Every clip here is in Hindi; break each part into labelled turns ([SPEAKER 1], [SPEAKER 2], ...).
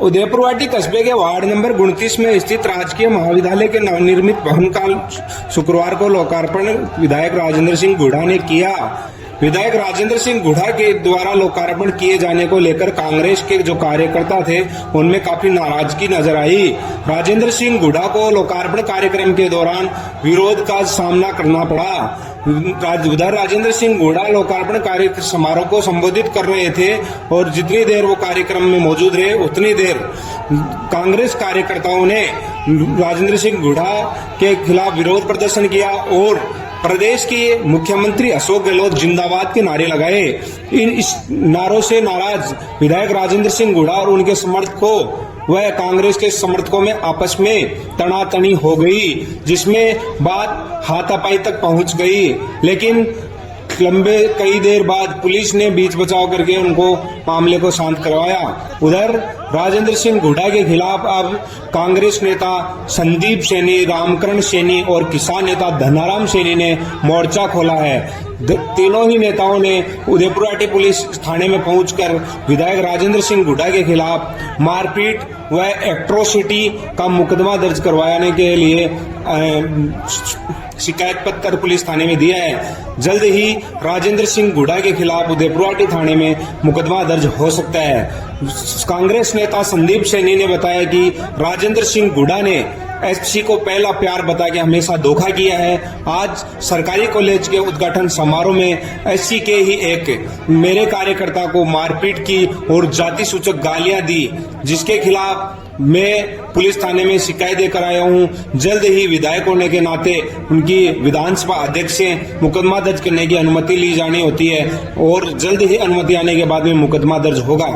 [SPEAKER 1] उदयपुरवाटी कस्बे के वार्ड नंबर 29 में स्थित राजकीय महाविद्यालय के नवनिर्मित भवन का शुक्रवार को लोकार्पण विधायक राजेंद्र सिंह गुढ़ा ने किया। विधायक राजेंद्र सिंह गुढ़ा के द्वारा लोकार्पण किए जाने को लेकर कांग्रेस के जो कार्यकर्ता थे उनमें काफी नाराजगी नजर आई। राजेंद्र सिंह गुढ़ा को लोकार्पण कार्यक्रम के दौरान विरोध का सामना करना पड़ा। उधर राजेंद्र सिंह गुढ़ा लोकार्पण कार्य समारोह को संबोधित कर रहे थे और जितनी देर वो कार्यक्रम में मौजूद रहे उतनी देर कांग्रेस कार्यकर्ताओं ने राजेंद्र सिंह गुढ़ा के खिलाफ विरोध प्रदर्शन किया और प्रदेश के मुख्यमंत्री अशोक गहलोत जिंदाबाद के नारे लगाए। इस नारों से नाराज विधायक राजेंद्र सिंह गुढ़ा और उनके समर्थकों व कांग्रेस के समर्थकों में आपस में तनातनी हो गई, जिसमें बात हाथापाई तक पहुंच गई। लेकिन कई देर बाद पुलिस ने बीच बचाव करके उनको मामले को शांत करवाया। उधर राजेंद्र सिंह गुढ़ा के खिलाफ अब कांग्रेस नेता संदीप सैनी, रामकरण सैनी और किसान नेता धनाराम सैनी ने मोर्चा खोला है। तीनों ही नेताओं ने उदयपुरवाटी पुलिस थाने में पहुंचकर विधायक राजेंद्र सिंह गुढ़ा के खिलाफ मारपीट व एट्रोसिटी का मुकदमा दर्ज करवाने के लिए शिकायत पत्र पुलिस थाने में दिया है। जल्द ही राजेंद्र सिंह गुढ़ा के खिलाफ उदयपुरवाटी थाने में मुकदमा दर्ज हो सकता है। कांग्रेस नेता संदीप सैनी ने बताया कि राजेंद्र सिंह गुढ़ा ने एसपी को पहला प्यार बता के हमेशा धोखा किया है। आज सरकारी कॉलेज के उद्घाटन समारोह में एससी के ही एक मेरे कार्यकर्ता को मारपीट की और जाति सूचक गालियां दी, जिसके खिलाफ मैं पुलिस थाने में शिकायत देकर आया हूं। जल्द ही विधायक होने के नाते उनकी विधानसभा अध्यक्ष से मुकदमा दर्ज करने की अनुमति ली जानी होती है और जल्द ही अनुमति आने के बाद में मुकदमा दर्ज होगा।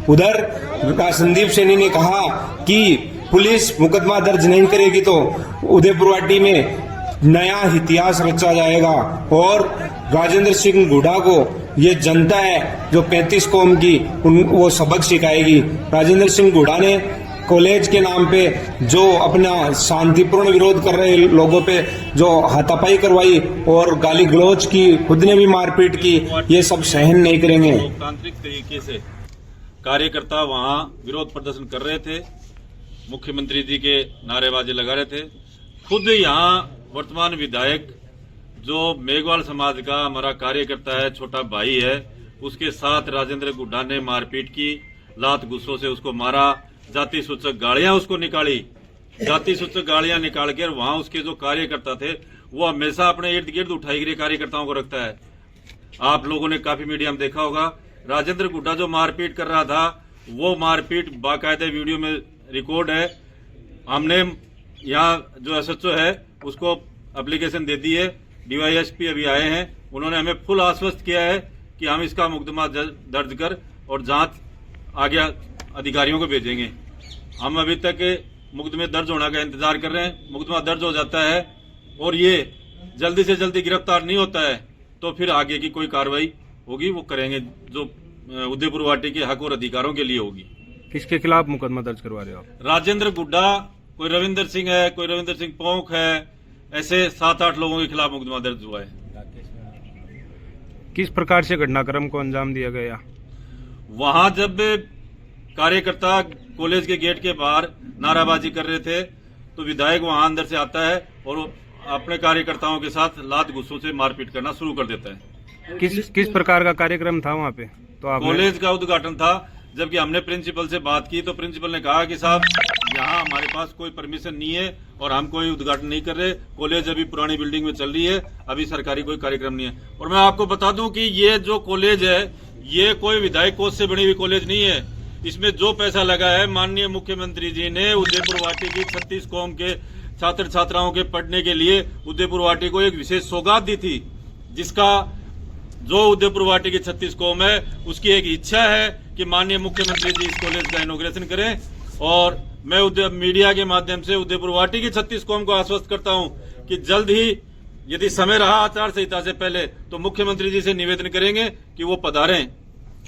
[SPEAKER 1] उधर संदीप सैनी ने कहा कि पुलिस मुकदमा दर्ज नहीं करेगी तो उदयपुरवाटी में नया इतिहास रचा जाएगा और राजेंद्र सिंह गुढ़ा को ये जनता है जो 35 कौम की वो सबक सिखाएगी। राजेंद्र सिंह गुढ़ा ने कॉलेज के नाम पे जो अपना शांतिपूर्ण विरोध कर रहे लोगों पे जो हाथापाई करवाई और गाली गलौज की, खुद ने भी मारपीट की, ये सब सहन नहीं करेंगे।
[SPEAKER 2] लोकतांत्रिक तरीके से कार्यकर्ता वहां विरोध प्रदर्शन कर रहे थे, मुख्यमंत्री जी के नारेबाजी लगा रहे थे। खुद यहाँ वर्तमान विधायक जो मेघवाल समाज का हमारा कार्यकर्ता है, छोटा भाई है, उसके साथ राजेंद्र गुढ़ा ने मारपीट की, लात गुस्सों से उसको मारा, जाति सूचक गालियां उसको निकाली। जाति सूचक गालियां निकाल कर वहां उसके जो कार्यकर्ता थे वो हमेशा अपने इर्द गिर्द उठाई गिरे कार्यकर्ताओं को रखता है। आप लोगों ने काफी मीडिया में देखा होगा, राजेंद्र गुढ़ा जो मारपीट कर रहा था वो मारपीट बाकायदे वीडियो में रिकॉर्ड है। हमने यहाँ जो एसएचओ है उसको एप्लीकेशन दे दी है, डीवाईएसपी अभी आए हैं, उन्होंने हमें फुल आश्वस्त किया है कि हम इसका मुकदमा दर्ज कर और जांच आगे अधिकारियों को भेजेंगे। हम अभी तक मुकदमे दर्ज होने का इंतजार कर रहे हैं। मुकदमा दर्ज हो जाता है और ये जल्दी से जल्दी गिरफ्तार नहीं होता है तो फिर आगे की कोई कार्रवाई होगी वो करेंगे जो उदयपुरवाटी के हक और अधिकारों के लिए होगी।
[SPEAKER 3] किसके खिलाफ मुकदमा दर्ज करवा रहे हो आप?
[SPEAKER 2] राजेंद्र गुढ़ा, कोई रविंदर सिंह है, कोई रविंदर सिंह पोंख है, ऐसे 7-8 लोगों के खिलाफ मुकदमा दर्ज हुआ है।
[SPEAKER 3] किस प्रकार से घटनाक्रम को अंजाम दिया गया?
[SPEAKER 2] वहां जब कार्यकर्ता कॉलेज के गेट के बाहर नाराबाजी कर रहे थे तो विधायक वहां अंदर से आता है और अपने कार्यकर्ताओं के साथ लात गुस्सों से मारपीट करना शुरू कर देता है।
[SPEAKER 3] किस प्रकार का कार्यक्रम था वहाँ पे? तो
[SPEAKER 2] कॉलेज का उद्घाटन था। जबकि हमने प्रिंसिपल से बात की तो प्रिंसिपल ने कहा कि साहब यहाँ हमारे पास कोई परमिशन नहीं है और हम कोई उद्घाटन नहीं कर रहे, कॉलेज अभी पुरानी बिल्डिंग में चल रही है, अभी सरकारी कोई कार्यक्रम नहीं है। और मैं आपको बता दूं कि ये जो कॉलेज है ये कोई विधायक कोष से बनी हुई कॉलेज नहीं है। इसमें जो पैसा लगा है माननीय मुख्यमंत्री जी ने उदयपुरवाटी की 36 कौम के छात्र छात्राओं के पढ़ने के लिए उदयपुरवाटी को एक विशेष सौगात दी थी, जिसका जो उदयपुरवाटी की 36 कौम है उसकी एक इच्छा है कि माननीय मुख्यमंत्री जी इस कॉलेज का इनॉग्रेशन करें। और मैं मीडिया के माध्यम से उदयपुरवाटी की 36 कौम को आश्वस्त करता हूं कि जल्द ही यदि समय रहा आचार संहिता से पहले तो मुख्यमंत्री जी से निवेदन करेंगे कि वो पधारें।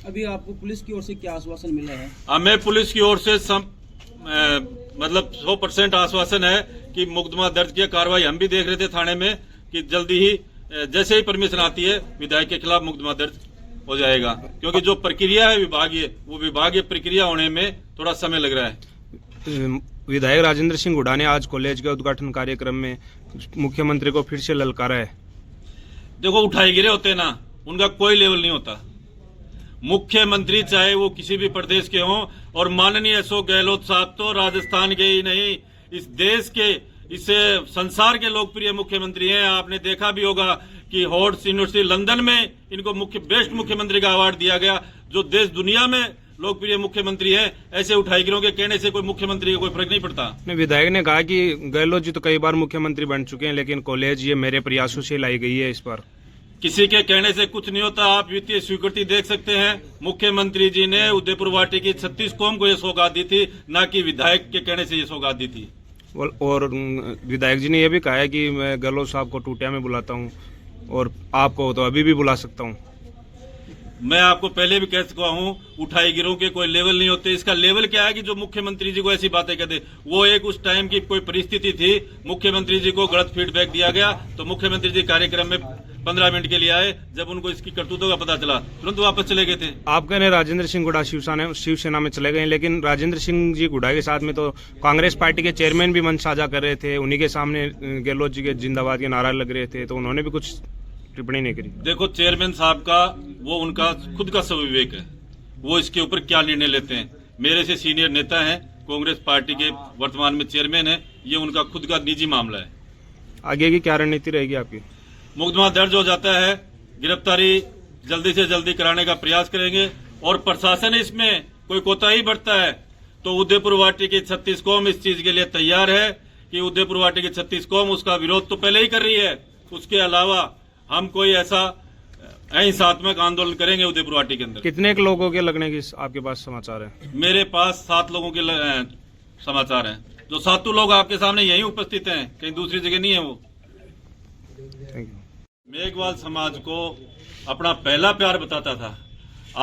[SPEAKER 4] अभी आपको पुलिस की ओर से क्या आश्वासन मिला है?
[SPEAKER 2] हमें पुलिस की ओर से मतलब 100% आश्वासन है कि मुकदमा दर्ज किया। कार्रवाई हम भी देख रहे थे थाने में कि जल्दी ही जैसे ही परमिशन आती है विधायक के खिलाफ मुकदमा दर्ज हो जाएगा, क्योंकि जो प्रक्रिया है विभागीय, वो विभागीय प्रक्रिया होने में थोड़ा समय लग रहा है।
[SPEAKER 3] विधायक राजेंद्र सिंह हुड्डा ने आज कॉलेज के उद्घाटन कार्यक्रम में मुख्यमंत्री को फिर से ललकारा है।
[SPEAKER 2] देखो, उठाए गिरे होते ना, उनका कोई लेवल नहीं होता। मुख्यमंत्री चाहे वो किसी भी प्रदेश के हों, और माननीय अशोक गहलोत साहब तो राजस्थान के ही नहीं, इस देश के, इस संसार के लोकप्रिय मुख्यमंत्री हैं। आपने देखा भी होगा कि हॉर्ड्स यूनिवर्सिटी लंदन में इनको बेस्ट मुख्यमंत्री का अवार्ड दिया गया। जो देश दुनिया में लोकप्रिय मुख्यमंत्री हैं, ऐसे उठाईगिरों के कहने से कोई मुख्यमंत्री का कोई फर्क नहीं पड़ता।
[SPEAKER 3] विधायक ने कहा कि गहलोत जी तो कई बार मुख्यमंत्री बन चुके हैं, लेकिन कॉलेज ये मेरे प्रयासों से लाई गई है। इस पर
[SPEAKER 2] किसी के कहने से कुछ नहीं होता। आप वित्तीय स्वीकृति देख सकते हैं। मुख्यमंत्री जी ने उदयपुर वाटी की 36 कौम को यह सौगात दी थी, न कि विधायक के कहने से ये सौगात दी थी।
[SPEAKER 3] और विधायक जी ने यह भी कहा है कि मैं गहलोत साहब को टूटिया में बुलाता हूं, और आपको तो अभी भी बुला सकता हूं।
[SPEAKER 2] मैं आपको पहले भी कह चुका हूं, उठाई गिरों के कोई लेवल नहीं होते। इसका लेवल क्या है कि जो मुख्यमंत्री जी को ऐसी बातें कहते, वो एक उस टाइम की कोई परिस्थिति थी, मुख्यमंत्री जी को गलत फीडबैक दिया गया, तो मुख्यमंत्री जी कार्यक्रम में 15 मिनट के लिए आए। जब उनको इसकी करतूतों का पता चला, तुरंत वापस चले गए थे।
[SPEAKER 3] आप कह रहे राजेंद्र सिंह हुड्डा शिवसेना में चले गए, लेकिन राजेंद्र सिंह जी हुड्डा के साथ में तो कांग्रेस पार्टी के चेयरमैन भी मंच साझा कर रहे थे। उन्हीं के सामने गहलोत जी के जिंदाबाद के नारा लग रहे थे, तो उन्होंने भी कुछ टिप्पणी नहीं करी।
[SPEAKER 2] देखो, चेयरमैन साहब का वो उनका खुद का स्वविवेक है, वो इसके ऊपर क्या निर्णय लेते हैं। मेरे से सीनियर नेता हैं, कांग्रेस पार्टी के वर्तमान में चेयरमैन है, ये उनका खुद का निजी मामला है।
[SPEAKER 3] आगे की क्या रणनीति रहेगी आपकी?
[SPEAKER 2] मुकदमा दर्ज हो जाता है, गिरफ्तारी जल्दी से जल्दी कराने का प्रयास करेंगे, और प्रशासन इसमें कोई कोताही बरतता है तो उदयपुर वाटी की 36 कौम इस चीज के लिए तैयार है कि उदयपुर वाटी की 36 कौम उसका विरोध तो पहले ही कर रही है। उसके अलावा हम कोई ऐसा अहिंसात्मक आंदोलन करेंगे उदयपुर वाटी के अंदर।
[SPEAKER 3] कितने लोगों के लगने की आपके पास समाचार है?
[SPEAKER 2] मेरे पास 7 लोगों के समाचार हैं। जो 7 लोग आपके सामने यहीं उपस्थित हैं, कहीं दूसरी जगह नहीं है वो।
[SPEAKER 3] Thank you.
[SPEAKER 2] मेघवाल समाज को अपना पहला प्यार बताता था।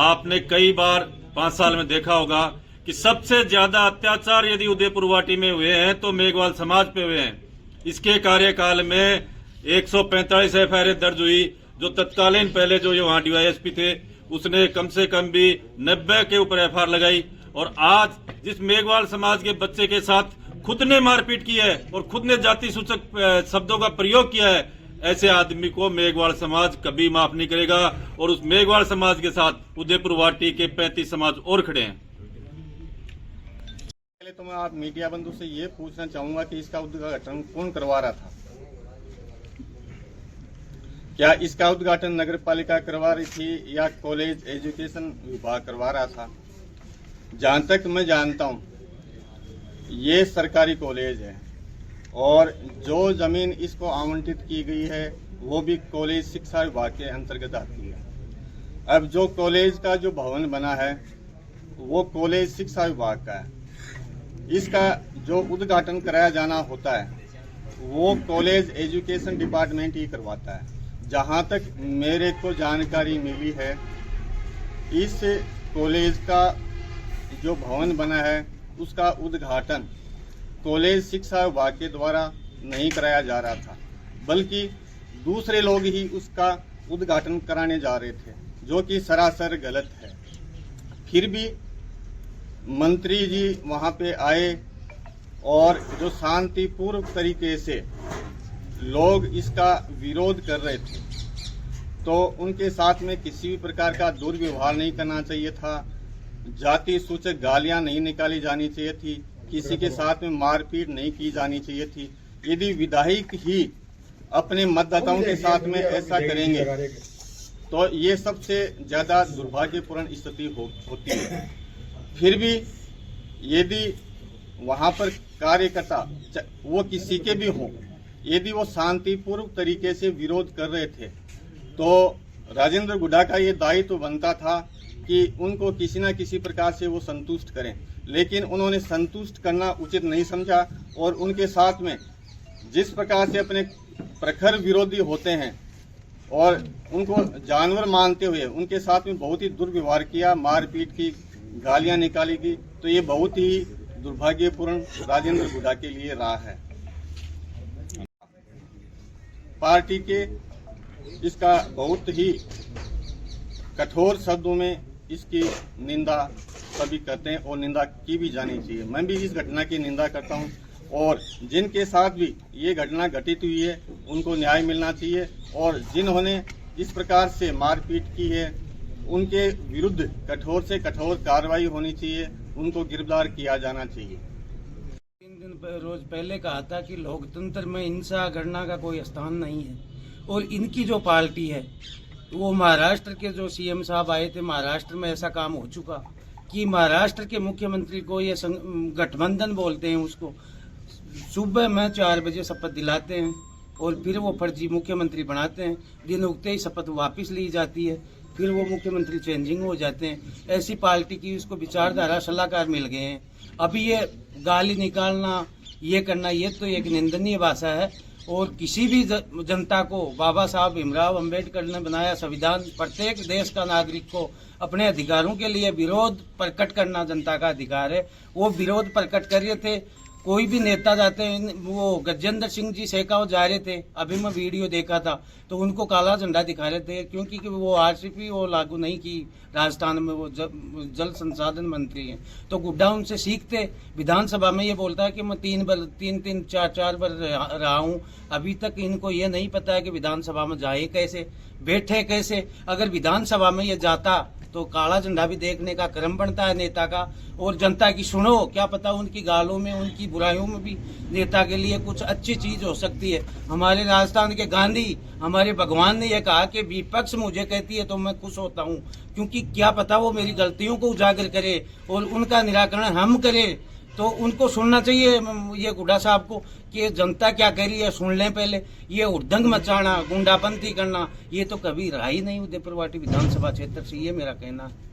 [SPEAKER 2] आपने कई बार 5 साल में देखा होगा कि सबसे ज्यादा अत्याचार यदि उदयपुर वाटी में हुए हैं तो मेघवाल समाज पे हुए हैं। इसके कार्यकाल में 145 एफआईआर दर्ज हुई। जो तत्कालीन पहले जो वहां डीवाईएसपी थे, उसने कम से कम भी 90 के ऊपर एफआईआर लगाई। और आज जिस मेघवाल समाज के बच्चे के साथ खुद ने मारपीट की है और खुद ने जाति सूचक शब्दों का प्रयोग किया है, ऐसे आदमी को मेघवाल समाज कभी माफ नहीं करेगा। और उस मेघवाल समाज के साथ उदयपुर वाटी के 35 समाज और खड़े हैं।
[SPEAKER 5] पहले तो मैं आप मीडिया बंधु से ये पूछना चाहूंगा कि इसका उद्घाटन कौन करवा रहा था? क्या इसका उद्घाटन नगर पालिका करवा रही थी या कॉलेज एजुकेशन विभाग करवा रहा था? जहां तक मैं जानता हूं, ये सरकारी कॉलेज है और जो जमीन इसको आवंटित की गई है वो भी कॉलेज शिक्षा विभाग के अंतर्गत आती है। अब जो कॉलेज का जो भवन बना है वो कॉलेज शिक्षा विभाग का है। इसका जो उद्घाटन कराया जाना होता है वो कॉलेज एजुकेशन डिपार्टमेंट ही करवाता है। जहां तक मेरे को जानकारी मिली है, इस कॉलेज का जो भवन बना है उसका उद्घाटन कॉलेज शिक्षा विभाग के द्वारा नहीं कराया जा रहा था, बल्कि दूसरे लोग ही उसका उद्घाटन कराने जा रहे थे, जो कि सरासर गलत है। फिर भी मंत्री जी वहां पे आए और जो शांतिपूर्ण तरीके से लोग इसका विरोध कर रहे थे, तो उनके साथ में किसी भी प्रकार का दुर्व्यवहार नहीं करना चाहिए था। जाति सूचक गालियां नहीं निकाली जानी चाहिए थी, किसी के साथ में मारपीट नहीं की जानी चाहिए थी। यदि विधायक ही अपने मतदाताओं के साथ में ऐसा करेंगे तो ये सबसे ज्यादा दुर्भाग्यपूर्ण स्थिति होती है। फिर भी यदि वहां पर कार्यकर्ता वो किसी के भी हों, यदि वो शांतिपूर्ण तरीके से विरोध कर रहे थे तो राजेंद्र हुड्डा का ये दायित्व बनता था कि उनको किसी न किसी प्रकार से वो संतुष्ट करें, लेकिन उन्होंने संतुष्ट करना उचित नहीं समझा और उनके साथ में जिस प्रकार से अपने प्रखर विरोधी होते हैं और उनको जानवर मानते हुए उनके साथ में बहुत ही दुर्व्यवहार किया, मारपीट की, गालियां निकाली गई, तो ये बहुत ही दुर्भाग्यपूर्ण राजेंद्र हुड्डा के लिए रहा है। पार्टी के इसका बहुत ही कठोर शब्दों में इसकी निंदा सभी करते हैं और निंदा की भी जानी चाहिए। मैं भी इस घटना की निंदा करता हूं और जिनके साथ भी ये घटना घटित हुई है उनको न्याय मिलना चाहिए और जिन्होंने इस प्रकार से मारपीट की है उनके विरुद्ध कठोर से कठोर कार्रवाई होनी चाहिए, उनको गिरफ्तार किया जाना चाहिए।
[SPEAKER 4] 3 दिन रोज पहले कहा था कि लोकतंत्र में हिंसा गणना का कोई स्थान नहीं है और इनकी जो पार्टी है वो महाराष्ट्र के जो सीएम साहब आए थे, महाराष्ट्र में ऐसा काम हो चुका कि महाराष्ट्र के मुख्यमंत्री को ये गठबंधन बोलते हैं उसको, सुबह में 4 बजे शपथ दिलाते हैं और फिर वो फर्जी मुख्यमंत्री बनाते हैं। दिन उगते ही शपथ वापस ली जाती है, फिर वो मुख्यमंत्री चेंजिंग हो जाते हैं। ऐसी पार्टी की उसको विचारधारा सलाहकार मिल गए हैं। अभी ये गाली निकालना, ये करना, ये तो एक निंदनीय भाषा है और किसी भी जनता को बाबा साहब भीमराव अंबेडकर ने बनाया संविधान, प्रत्येक देश का नागरिक को अपने अधिकारों के लिए विरोध प्रकट करना जनता का अधिकार है। वो विरोध प्रकट कर रहे थे। कोई भी नेता जाते हैं, वो गजेंद्र सिंह जी शेखावत जा रहे थे, अभी मैं वीडियो देखा था तो उनको काला झंडा दिखा रहे थे क्योंकि वो आरसीपी वो लागू नहीं की राजस्थान में, वो जल संसाधन मंत्री हैं। तो गुड्डा उनसे सीखते। विधानसभा में ये बोलता है कि मैं 3-4 बार रहा हूँ, अभी तक इनको ये नहीं पता है कि विधानसभा में जाए कैसे, बैठे कैसे। अगर विधानसभा में ये जाता तो काला झंडा भी देखने का क्रम बनता है नेता का। और जनता की सुनो, क्या पता उनकी गालों में, उनकी बुराइयों में भी नेता के लिए कुछ अच्छी चीज हो सकती है। हमारे राजस्थान के गांधी, हमारे भगवान ने यह कहा कि विपक्ष मुझे कहती है तो मैं खुश होता हूँ, क्योंकि क्या पता वो मेरी गलतियों को उजागर करे और उनका निराकरण हम करें। तो उनको सुनना चाहिए ये गुड्डा साहब को कि जनता क्या कह रही है, सुन लें पहले। ये उद्दंग मचाना, गुंडापंथी करना, ये तो कभी रहा ही नहीं उदयपुर वाटी विधानसभा क्षेत्र से, ये मेरा कहना है।